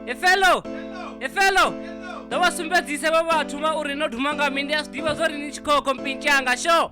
Efelo ndo vha sumbedzise vha vhathu ma uri no duma nga mini a zwi ḓivha zwa uri ni tshi khou kompintshanga sho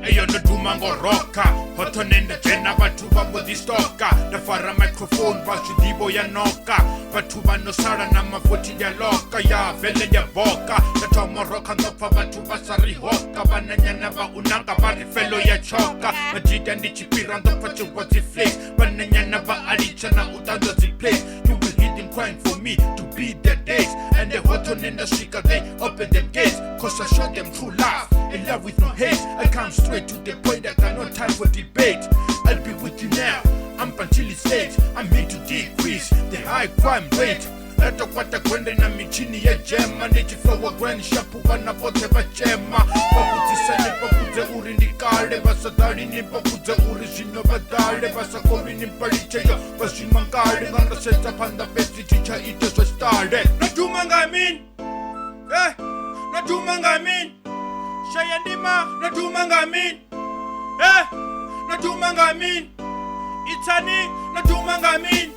eyo ndo duma ngo roka hoto nenda dzhena vhathu vha mbo ḓi stoka nda fara microphone vha zwi ḓivho ya noka vhathu vha no sala na mavothi ya loka ya vele ya boka nda thoma roka ndo pfa vhathu vha sa ri hoka vhananyana vha unanga vha ri felo ya choka majida ndi tshipira ndo pfa tshiwa dzi flex vhananyana vha alitsha na u ṱanzwa dzi place you will hear them crying for me to be their days and the hoto nenda swika they open them gates cause I show them true love and love with no hate I come straight to the point I got no time for debate I'll be with you now up until it's late I'm here to decrease the high crime rate natokwata kwende na michini ya jema ndichiflowa gwen shapu vana vote vachema vavudzisa nipakudze uri ndikale vasadali nipakudze uri zvino vadale vasakovi nipalicheyo vazvimangale ngandoseta panda pesi tichaite zvastale naduma ngamin naduma ngamin shaya ndima naduma ngamin naduma ngamin itani naduma ngamin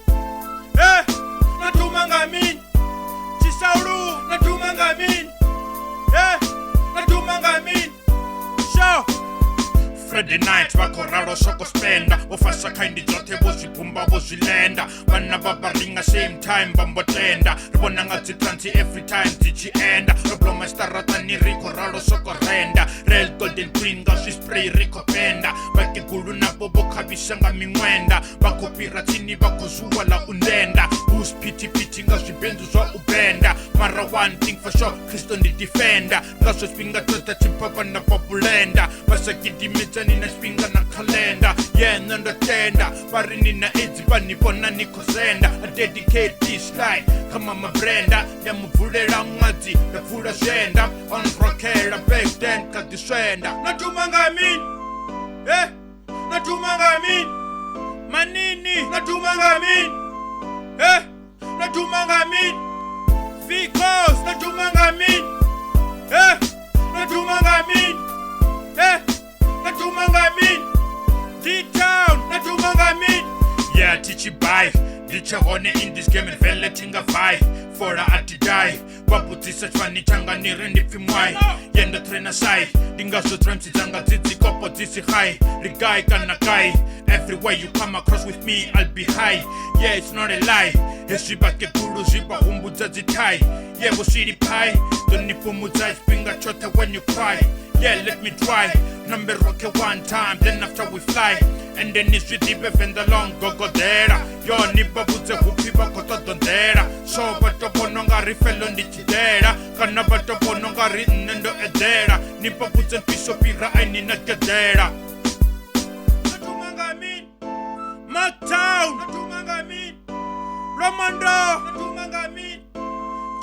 naduma ngamin Chisauru naduma ngamin naduma ngamin show Friday night vakoralo soko spenda ofasa kaindi dzote vozvibvumba vozvilenda vana vavaringa same time vambotenda rivona nga dzitransi every time dzichienda robloma staratani rikoralo soko renda real golden queen nga zvispray rikopenda vakegulu navo vokhavisa nga min'wenda vakopira tsini vakozuwa la undenda bus pitipiti nga zvibenzu zva ubenda mara one thing for sure kristo ndi defender ngazvo zvipinga tota chipa vana vabulenda vasagidimidza nina zvipinga na kalenda yena ndotenda vari nina edzi vanivona nikosenda I dedicate this life kama mabrenda ndamubvulela mwadzi ndabvula zvenda onrokela back then kadiswenda naduma ngamin naduma ngamin manini naduma ngamin naduma ngamin Vicos naduma ngamin naduma ngamin naduma ngamin D-Town naduma ngamin yeah tichibai ndichahone in this game and vele tingavai fora atidai vabudzisa chvani changanire ndipfimwai yenda trena sai ndingazotramsi dzanga dzidzikopo dzisi hai rigai kana kai everywhere you come across with me I'll be high yeah it's not a lie hezvibakegulu zvibahumbudza dzitai yevo sviri pai donipumudza chipinga chote when you cry yeah let me try number roke one time then after we fly and then it's with deep and the long go there yo nibabudze hupi vakotodondera so vatobona ngari felo ndichidera kana vatobona ngari nendo edera nibabudze mpiso pira aininagedera naduma ngamin Mactown naduma ngamin Romondo naduma ngamin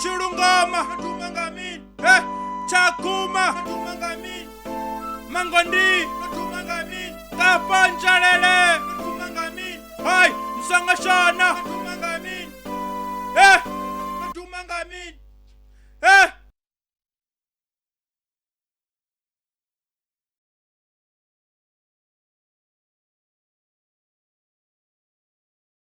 Chirungoma naduma ngamin Chakuma naduma ngamin Mangondi naduma ngamin Kapanjalele naduma ngamin Hai Msangashana